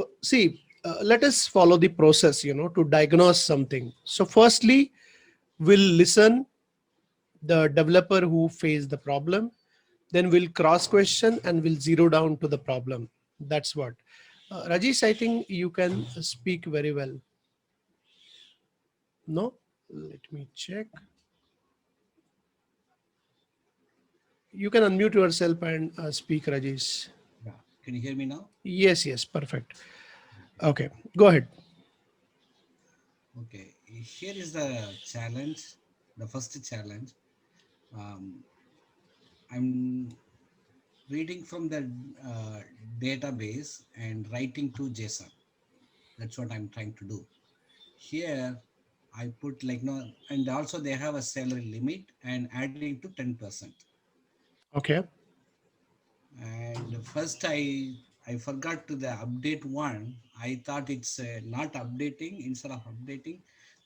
So see, let us follow the process, to diagnose something. So firstly, we'll listen the developer who faced the problem, then we'll cross question and we'll zero down to the problem. That's what. Rajis, I think you can speak very well. No? Let me check. You can unmute yourself and speak, Rajis. Yeah. Can you hear me now? Yes, perfect. Okay, go ahead. Okay. Here is the challenge. The first challenge. Um, I'm reading from the database and writing to JSON. That's what I'm trying to do. Here, I put like no, and also they have a salary limit and adding to 10%. Okay. And first I forgot to the update one. I thought it's not updating. Instead of updating,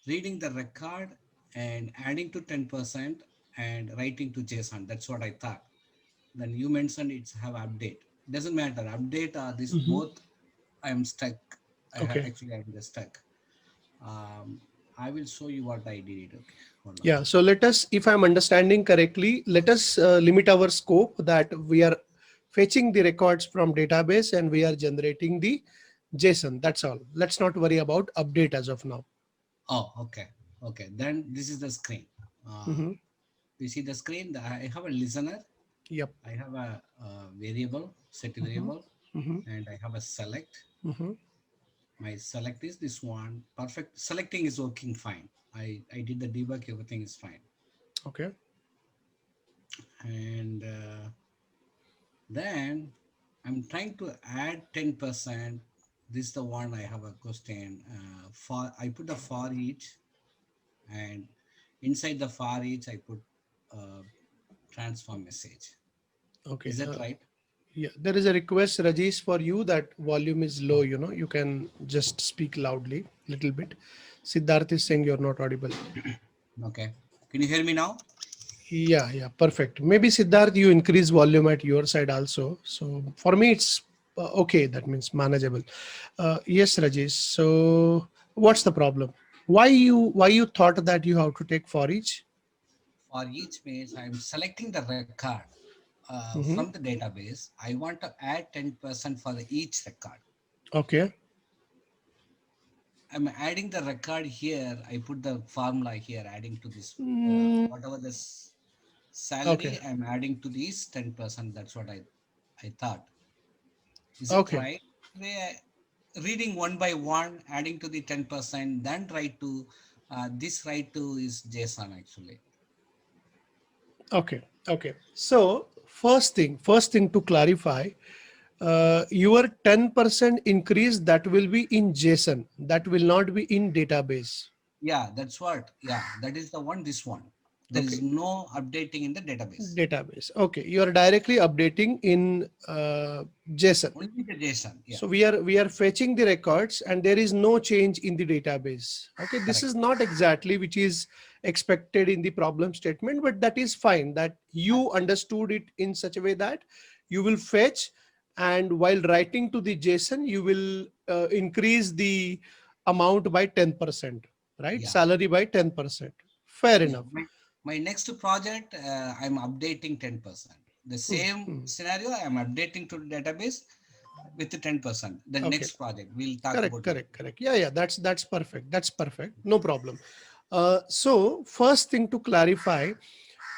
reading the record and adding to 10% and writing to JSON. That's what I thought. Then you mentioned it's have update. Doesn't matter update or this Mhm. both. I'm stuck. Okay. Actually I'm just stuck. Um, I will show you what I did it. Okay, hold on. Yeah. So let us, if I'm understanding correctly, let us limit our scope that we are fetching the records from database and we are generating the JSON. That's all. Let's not worry about update as of now. Oh, okay, okay. Then this is the screen. Uh, Hmm. you see the screen. I have a listener. Yep. I have a, variable, set Hmm. variable, Hmm. and I have a select. Hmm. My select is this one. Perfect. Selecting is working fine. I did the debug. Everything is fine. Okay. And then I'm trying to add 10%. This is the one I have a question. For I put the for each, and inside the for each I put uh, transform message. Okay. Is that right? Yeah. There is a request, Rajesh, for you that volume is low. You can just speak loudly, little bit. Siddharth is saying you're not audible. Okay. Can you hear me now? Yeah, perfect. Maybe Siddharth, you increase volume at your side also. So for me, it's okay. That means manageable. Yes, Rajesh. So what's the problem? Why you thought that you have to take for each? For each page, I'm selecting the record Hmm. from the database. I want to add 10% for the each record. Okay. I'm adding the record here. I put the formula here, adding to this, Mm, whatever this salary, okay. I'm adding to these 10%. That's what I thought. Is it Okay. right? Reading one by one, adding to the 10%, then write to this write to is JSON actually. Okay. So first thing to clarify, your 10% increase that will be in JSON. That will not be in database. Yeah, that's what. Yeah, that is the one, this one. There is Okay. no updating in the database. Database. Okay. You are directly updating in JSON. Only the JSON. Yeah, So we are fetching the records and there is no change in the database. Okay. This correct. is not exactly which is expected in the problem statement, but that is fine that you understood it in such a way that you will fetch, and while writing to the JSON, you will increase the amount by 10%, right? Yeah, Salary by 10%. Fair yeah. enough. My next project, I'm updating 10%. The same Mhm. scenario, I'm updating to the database with the 10%. The Okay. next project, we'll talk Correct, about it. correct, correct. Yeah. That's perfect. That's perfect. No problem. So first thing to clarify,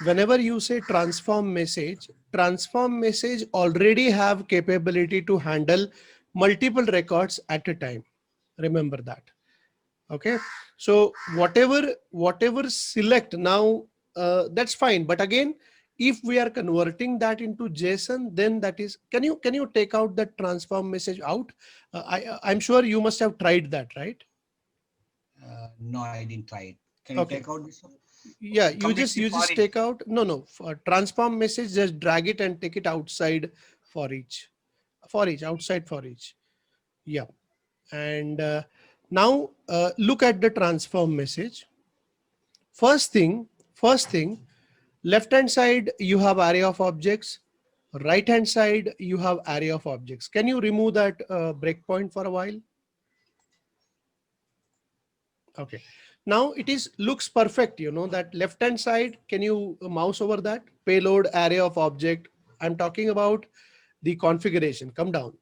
whenever you say transform message already have capability to handle multiple records at a time. Remember that. Okay. So whatever select now, that's fine. But again, if we are converting that into JSON, then that is, can you take out that transform message out? I'm sure you must have tried that, right? No, I didn't try it. Can you take Okay. out this one? Yeah, you just Completely you for just it. take out, no, for transform message, just drag it and take it outside for each outside for each. Yeah. And now look at the transform message. First thing, left hand side, you have array of objects. Right hand side, you have array of objects. Can you remove that breakpoint for a while? Okay. Now it is looks perfect. You know that left hand side. Can you mouse over that payload array of object? I'm talking about the configuration. Come down.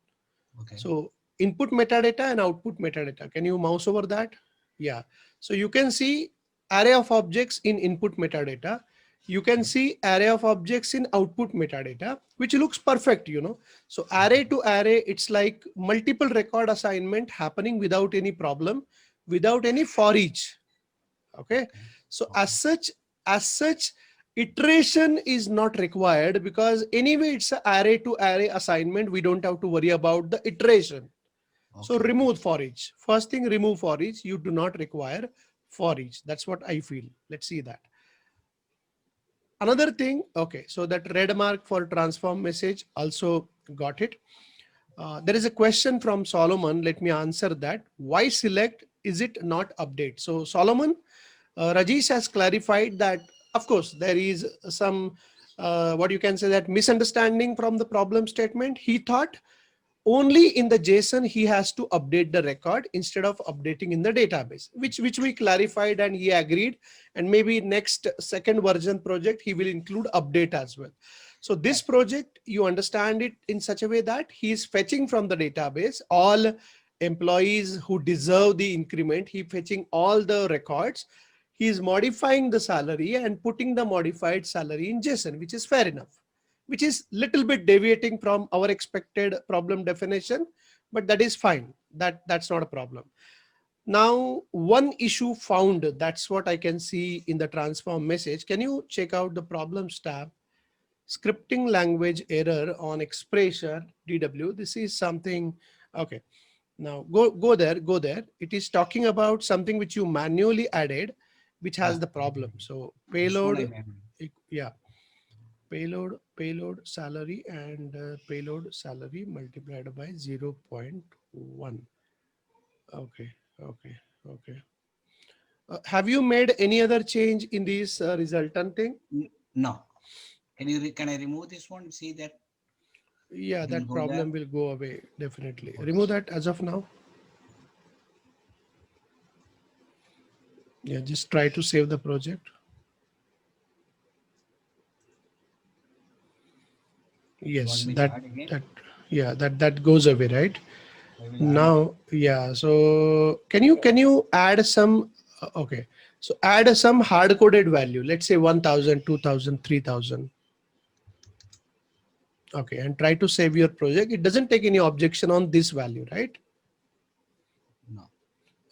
Okay. So input metadata and output metadata. Can you mouse over that? Yeah. So you can see array of objects in input metadata. You can Okay. see array of objects in output metadata, which looks perfect, you know. So array Okay. to array, it's like multiple record assignment happening without any problem, without any for each. Okay. Okay. So Okay. as such, iteration is not required because anyway it's a array to array assignment. We don't have to worry about the iteration. So Okay. Okay. remove for each. First thing, remove for each. You do not require for each. That's what I feel. Let's see that. Another thing, okay, so that red mark for transform message also got it. There is a question from Solomon. Let me answer that. Why select? Is it not update? So Solomon, Rajis has clarified that, of course, there is some, what you can say, that misunderstanding from the problem statement. He thought only in the JSON he has to update the record instead of updating in the database, which we clarified and he agreed. And maybe next second version project he will include update as well. So this Right. project, you understand it in such a way that he is fetching from the database all employees who deserve the increment. He fetching all the records. He is modifying the salary and putting the modified salary in JSON, which is fair enough, which is little bit deviating from our expected problem definition, but that is fine. That's not a problem. Now, one issue found, that's what I can see in the transform message. Can you check out the problems tab? Scripting language error on expression DW. This is something. Okay. Now go there. It is talking about something which you manually added, which has Ah, the problem. So this one I payload, meant. yeah, payload salary and payload salary multiplied by 0.1. Okay, okay, okay. Have you made any other change in this resultant thing? No. Can I remove this one? See that Yeah, it will that go there. problem will go away definitely. Okay. Remove that as of now. Yeah, just try to save the project. You want Yes, me to that add again? that yeah, that goes away, right? I will add again. Now, yeah. So can you add some? Okay. So add some hard coded value. Let's say 1,000, 2,000, 3,000. Okay, and try to save your project. It doesn't take any objection on this value, right? No.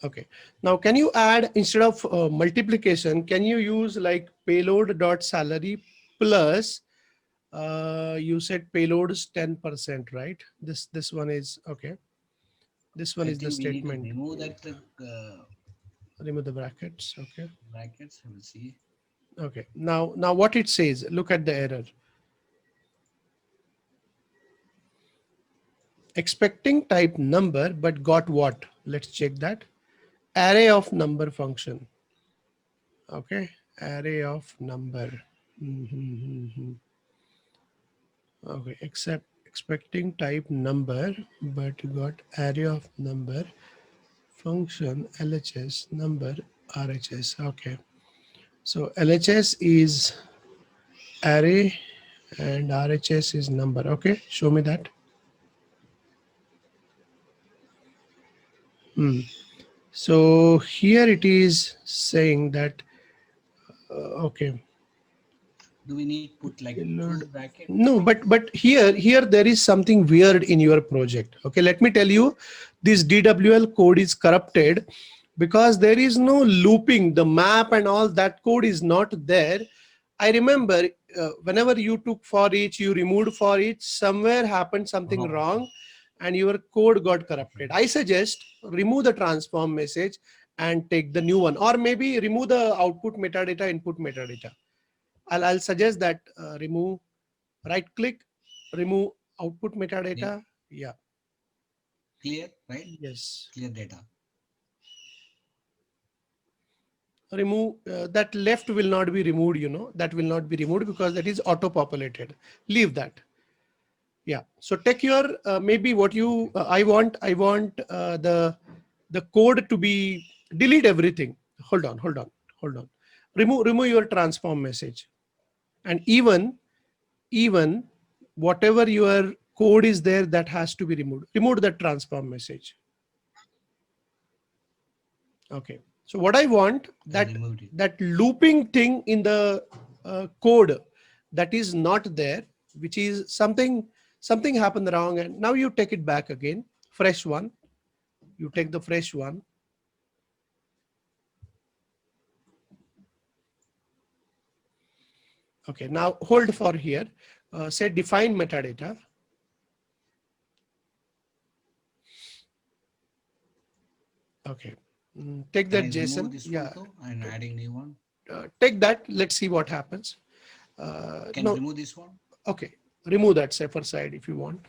Okay. Now, can you add instead of multiplication? Can you use like payload dot salary plus? You said payloads 10%, right? This one is okay. This one I is the think we need to statement. remove that Remove the brackets. Okay. brackets. I will see. Okay. Now what it says, look at the error. Expecting type number, but got what? Let's check that. Array of number function. Okay. Array of number. Mhm. Okay. Except expecting type number, but got array of number function LHS number RHS. Okay. So LHS is array and RHS is number. Okay. Show me that. Hmm. So here it is saying that, okay, Do we need put like two payload. bracket? No, but here there is something weird in your project. Okay, let me tell you, this DWL code is corrupted because there is no looping. The map and all that code is not there. I remember whenever you took for each, you removed for each, somewhere happened something Oh, okay. wrong and your code got Okay. corrupted. I suggest remove the transform message and take the new one, or maybe remove the output metadata, input metadata. I'll suggest that remove, right click, remove output Clear, metadata. Yeah, clear, right? yes. Clear data. Remove that left will not be removed, that will not be removed because that is auto populated. Leave that. Yeah. So take your maybe what you Okay. I want the code to be delete everything. Hold on. Remove your transform message, and even whatever your code is there that has to be removed. Remove that transform message. Okay. So what I want, I that removed it. that looping thing in the code that is not there, which is something happened wrong, and now you take it back again, fresh one. You take the fresh one. Okay. Now hold for here. Say define metadata. Okay. Take Can that I remove JSON. this one Yeah. too and adding new one? Take that. Let's see what happens. Can No. remove this one? Okay. Remove that safer side if you want.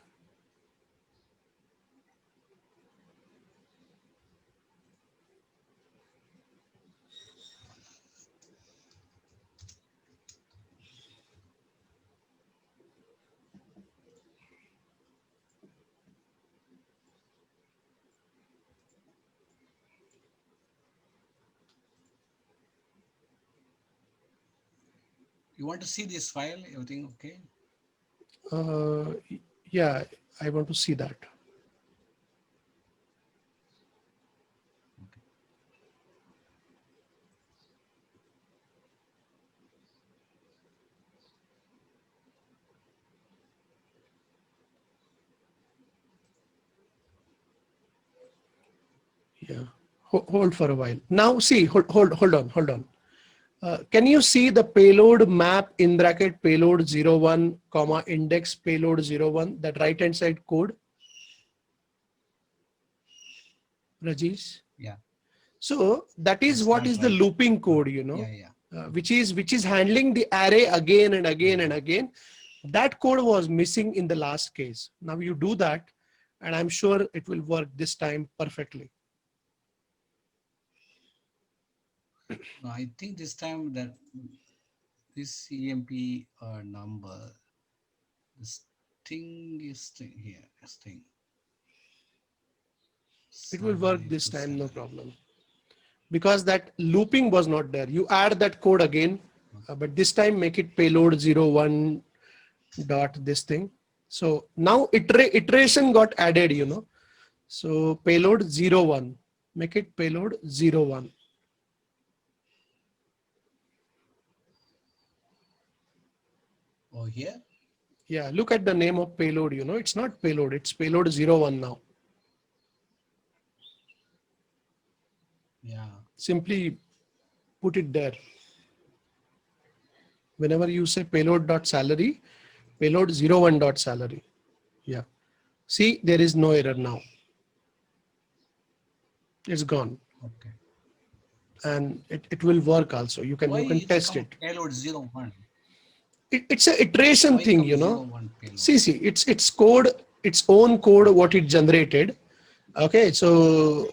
You want to see this file? Everything okay? Uh, yeah, I want to see that. Okay. Yeah, hold for a while. Now see, hold on. Can you see the payload map in bracket payload 01 comma index payload 01, that right hand side code, Rajis? Yeah, So that is that's what not is the right. looping Uh, code, yeah, yeah. which is handling the array again and again and Mhm. again. That code was missing in the last case. Now you do that, and I'm sure it will work this time perfectly. No, I think this time that this EMP number, the sting is sting here, sting It will work salary this to time, no salary. problem. Because that looping was not there. You add that code again, Okay. but this time make it payload 01 dot this thing. So now iteration got added, So payload 01, make it payload 01. Oh, here? Yeah, look at the name of payload, it's not payload, it's payload 01 now. Yeah. Simply put it there. Whenever you say payload dot salary, payload 01 dot salary. Yeah. See, there is no error now. It's gone. Okay. And it will work also. You can Why you can it's test come it. payload 01? It's a iteration Why thing, come 01 payload? See, it's code, its own code, what Okay. it generated. Okay, so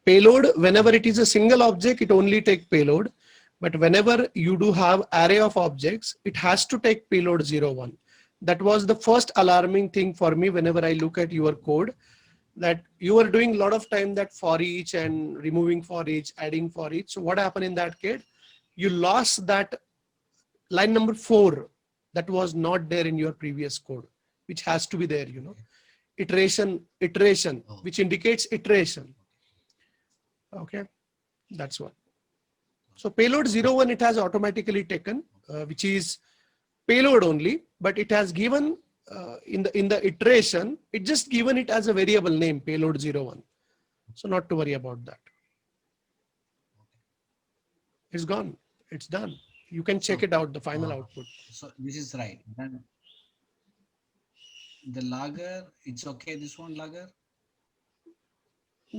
payload, whenever it is Okay. a single object, it only take payload. But whenever you do have array of objects, it has to take payload 01. That was the first alarming thing for me whenever I look at your code, that you are doing a lot of time that for each and removing for each, adding for each. So what happened in that case? You lost that line number 4 that was not there in your previous code, which has to be there, Okay. iteration, Oh, which indicates iteration. okay. Okay, that's what. So payload 01, it has automatically taken, which is payload only, but it has given in the iteration, it just given it as a variable name, payload 01. So not to worry about that. It's gone. It's done. You can check So, it out, the final uh, output. so this is right. Then the logger, it's okay. This one logger,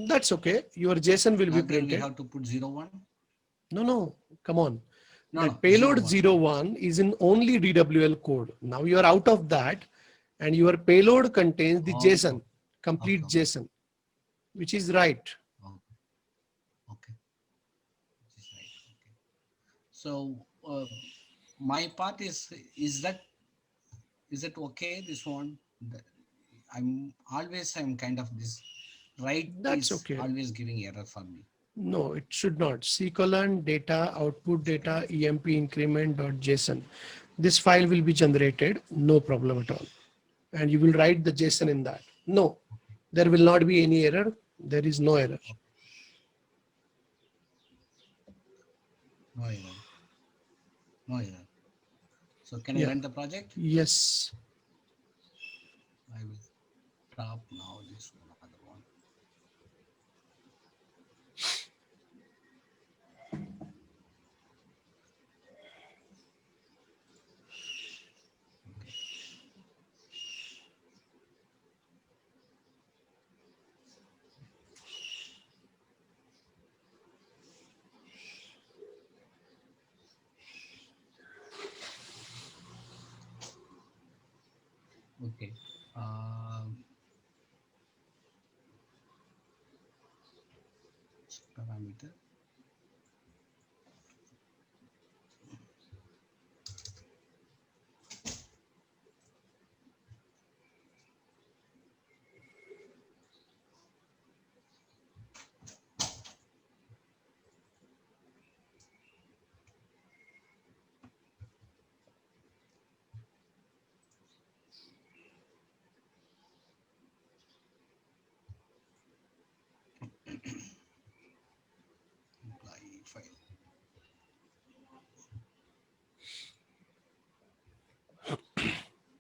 That's okay. Your JSON will be logger we printed. have to put 01. No, come on. No, That no, zero payload one. 01 is in only DWL code. Now you are out of that, and your payload contains the Oh, JSON, complete okay, okay, JSON, which is right. okay, okay. This is right. Okay. So my part is that okay? This one the, I'm kind of this right That's is okay. always giving error for me. No, it should not. C colon data output data emp increment dot JSON. This file will be generated, no problem at all. And you will write the JSON in that. No, there will not be any error. There is no error. Okay. No error. No error. So can I Yeah. run the project? Yes. I will stop now this one other one. Okay. Okay. Um, Parameter. Employee file.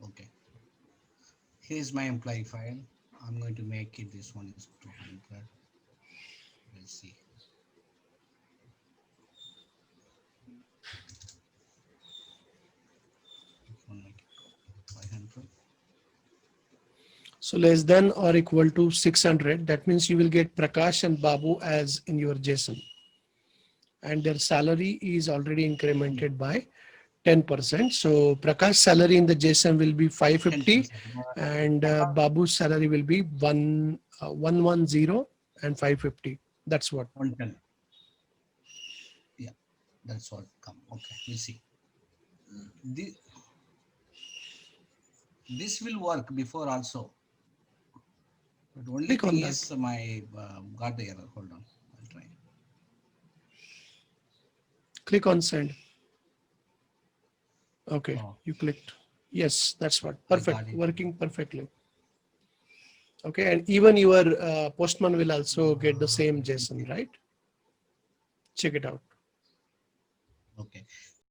Okay. Here's my employee file. I'm going to make it this one is 200. We'll see. This one make it 500. So less than or equal to 600. That means you will get Prakash and Babu as in your JSON. And their salary is already Hmm, incremented by 10%. So Prakash salary in the JSON will be 550 10%. and Babu's salary will be 110 and 550. That's what. 110. Yeah, that's what come. Okay, we'll see. This, this will work before also. But only Click thing on that. is my got the error. Hold on. I'll try. Click on send. Okay, Oh, you clicked. Yes, that's what. I got Perfect. it. Working perfectly. Okay, and even your postman will also get the Uh, same let me JSON, check. right? Check it out. Okay.